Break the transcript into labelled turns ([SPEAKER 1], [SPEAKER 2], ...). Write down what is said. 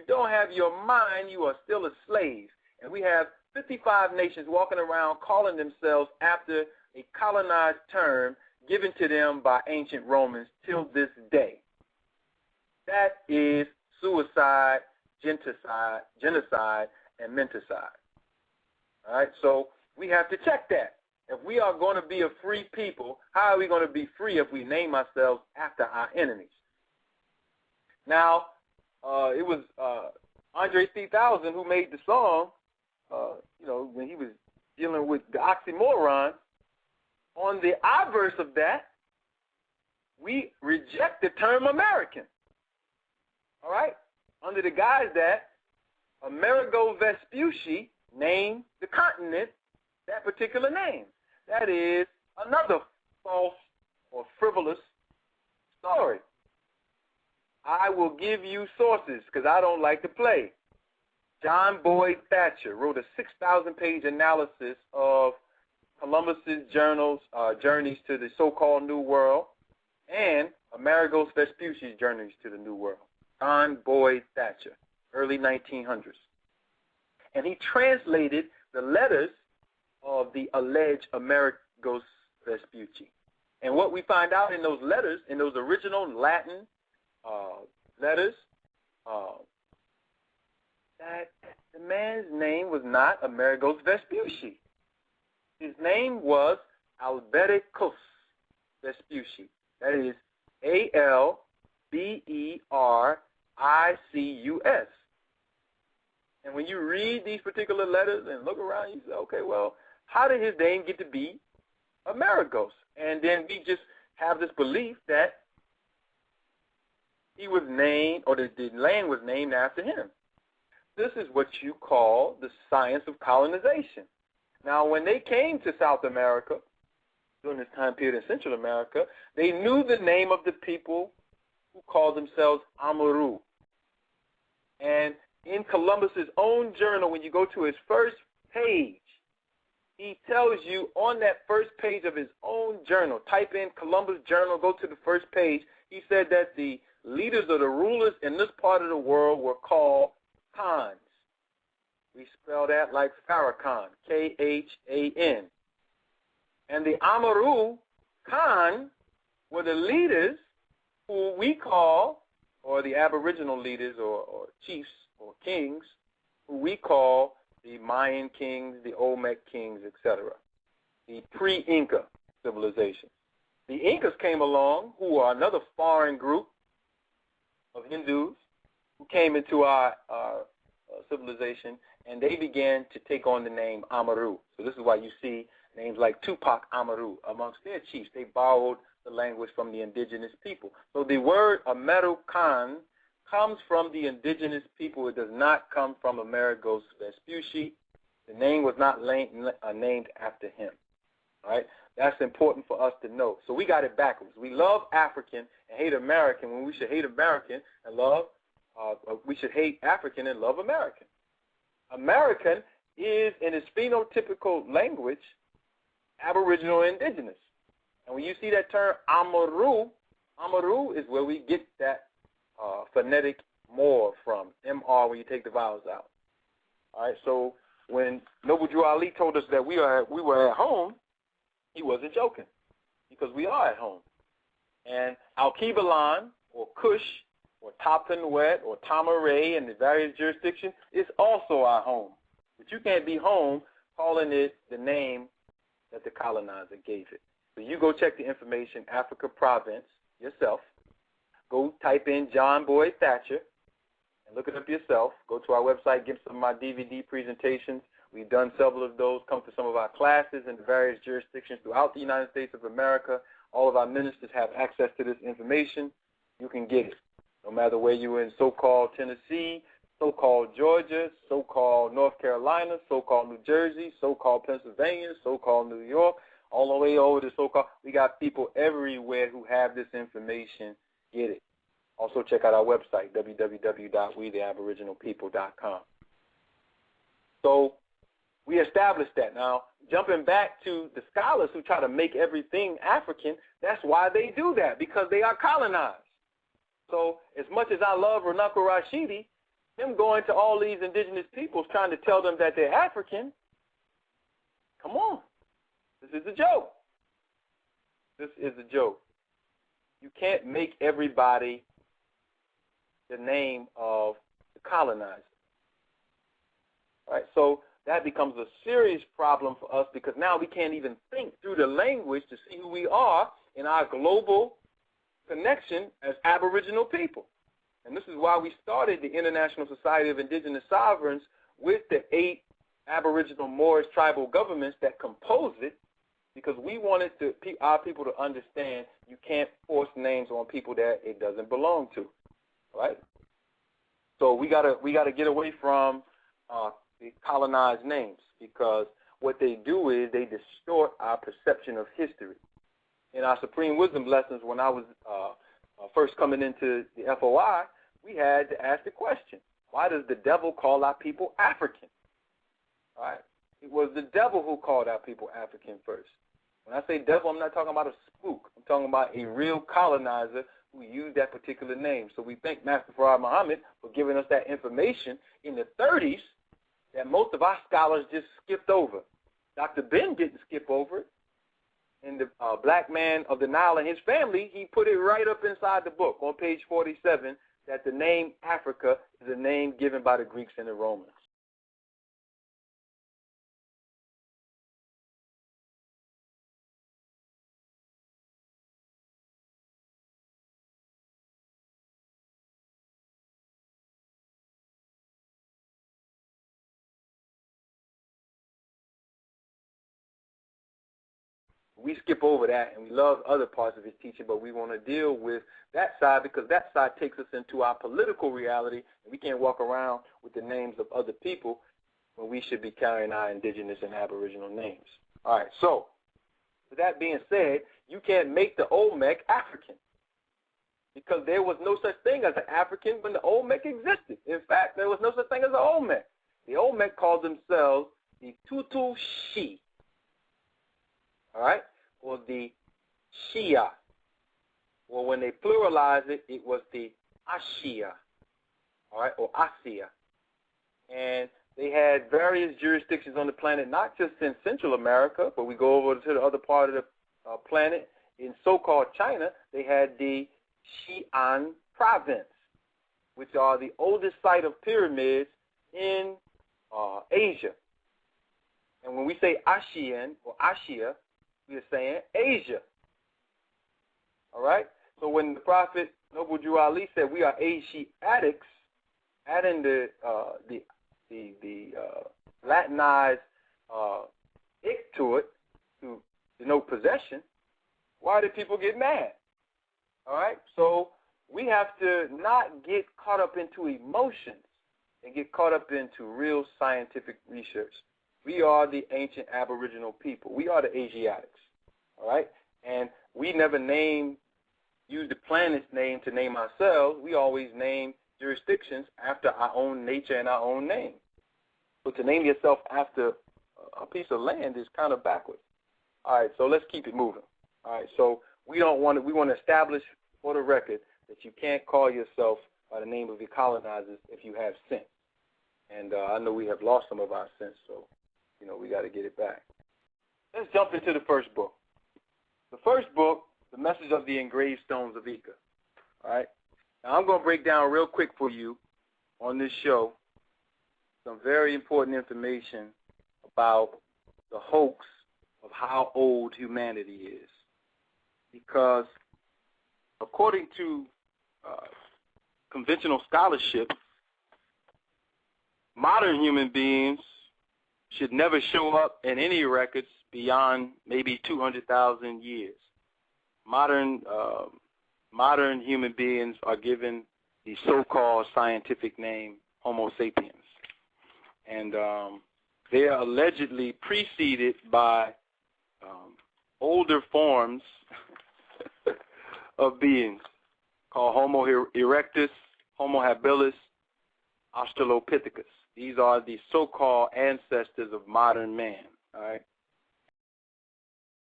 [SPEAKER 1] don't have your mind, you are still a slave. And we have 55 nations walking around calling themselves after a colonized term given to them by ancient Romans till this day. That is suicide, genocide, and menticide. All right, so we have to check that. If we are going to be a free people, how are we going to be free if we name ourselves after our enemies? Now, it was Andre 3000 who made the song, when he was dealing with the oxymoron. On the obverse of that, we reject the term American. All right? Under the guise that Amerigo Vespucci named the continent that particular name. That is another false or frivolous story. I will give you sources because I don't like to play. John Boyd Thatcher wrote a 6,000-page analysis of Columbus's journeys to the so-called New World and Amerigo Vespucci's journeys to the New World. John Boyd Thatcher, early 1900s. And he translated the letters of the alleged Amerigo Vespucci. And what we find out in those letters, in those original Latin letters, that the man's name was not Amerigo Vespucci. His name was Albericus Vespucci. That is Albericus. And when you read these particular letters and look around, you say, okay, well, how did his name get to be Amerigos? And then we just have this belief that he was named, or the land was named after him. This is what you call the science of colonization. Now, when they came to South America, during this time period in Central America, they knew the name of the people who called themselves Amaru. And in Columbus's own journal, when you go to his first page, he tells you on that first page of his own journal, type in Columbus Journal, go to the first page, he said that the leaders or the rulers in this part of the world were called Khans. We spell that like Farrakhan, K-H-A-N. And the Amaru-khan were the leaders who we call, or the Aboriginal leaders or chiefs or kings, who we call the Mayan kings, the Olmec kings, etc., the pre-Inca civilization. The Incas came along, who are another foreign group of Hindus who came into our civilization, and they began to take on the name Amaru. So this is why you see names like Tupac Amaru amongst their chiefs. They borrowed the language from the indigenous people. So the word Amaru-khan comes from the indigenous people. It does not come from Amerigo Vespucci. The name was not named after him. All right? That's important for us to know. So we got it backwards. We love African and hate American when we should hate American and love, we should hate African and love American. American is, in its phenotypical language, Aboriginal and indigenous. And when you see that term Amaru, Amaru is where we get that phonetic more from, M-R, when you take the vowels out. All right, so when Noble Drew Ali told us that we were at home, he wasn't joking, because we are at home. And Alkebalan, or Kush, or Tapanwet, or Tamaray in the various jurisdictions is also our home. But you can't be home calling it the name that the colonizer gave it. So you go check the information, Africa Province, yourself. Go type in John Boyd Thatcher and look it up yourself. Go to our website, get some of my DVD presentations. We've done several of those. Come to some of our classes in the various jurisdictions throughout the United States of America. All of our ministers have access to this information. You can get it, no matter where you're in so-called Tennessee, so-called Georgia, so-called North Carolina, so-called New Jersey, so-called Pennsylvania, so-called New York, all the way over to so-called. We got people everywhere who have this information. Get it. Also check out our website, www.wetheaboriginalpeople.com. So we established that. Now, jumping back to the scholars who try to make everything African, that's why they do that, because they are colonized. So as much as I love Runako Rashidi, Them going to all these indigenous peoples trying to tell them that they're African. Come on. This is a joke. This is a joke. You can't make everybody the name of the colonizer. All right? So that becomes a serious problem for us because now we can't even think through the language to see who we are in our global connection as Aboriginal people. And this is why we started the International Society of Indigenous Sovereigns with the 8 Aboriginal Moorish tribal governments that compose it, because we wanted our people to understand you can't force names on people that it doesn't belong to, right? So we gotta get away from the colonized names, because what they do is they distort our perception of history. In our Supreme Wisdom lessons, when I was first coming into the FOI, we had to ask the question, why does the devil call our people African? All right? It was the devil who called our people African first. When I say devil, I'm not talking about a spook. I'm talking about a real colonizer who used that particular name. So we thank Master Farad Muhammad for giving us that information in the 30s that most of our scholars just skipped over. Dr. Ben didn't skip over it. And the Black Man of the Nile and his family, he put it right up inside the book on page 47 that the name Africa is a name given by the Greeks and the Romans. We skip over that, and we love other parts of his teaching, but we want to deal with that side because that side takes us into our political reality, and we can't walk around with the names of other people when we should be carrying our indigenous and Aboriginal names. All right, so with that being said, you can't make the Olmec African because there was no such thing as an African when the Olmec existed. In fact, there was no such thing as an Olmec. The Olmec called themselves the Tutu Shi. All right, or the Shia, or when they pluralized it, it was the Ashia, all right, or Asia. And they had various jurisdictions on the planet, not just in Central America, but we go over to the other part of the planet. In so-called China, they had the Xi'an province, which are the oldest site of pyramids in Asia. And when we say Ashian or Ashia, we are saying Asia. All right? So when the Prophet Noble Drew Ali said we are Asiatics, adding the Latinized ick to it to denote possession, why did people get mad? All right? So we have to not get caught up into emotions and get caught up into real scientific research. We are the ancient Aboriginal people. We are the Asiatics, all right? And we never use the planet's name to name ourselves. We always name jurisdictions after our own nature and our own name. But to name yourself after a piece of land is kind of backwards. All right, so let's keep it moving. All right, so we want to establish for the record that you can't call yourself by the name of your colonizers if you have sense. And I know we have lost some of our sense, so we got to get it back. Let's jump into the first book. The first book, The Message of the Engraved Stones of Ika. All right? Now, I'm going to break down real quick for you on this show some very important information about the hoax of how old humanity is. Because according to conventional scholarship, modern human beings should never show up in any records beyond maybe 200,000 years. Modern human beings are given the so-called scientific name Homo sapiens. And they are allegedly preceded by older forms of beings called Homo erectus, Homo habilis, Australopithecus. These are the so-called ancestors of modern man, all right?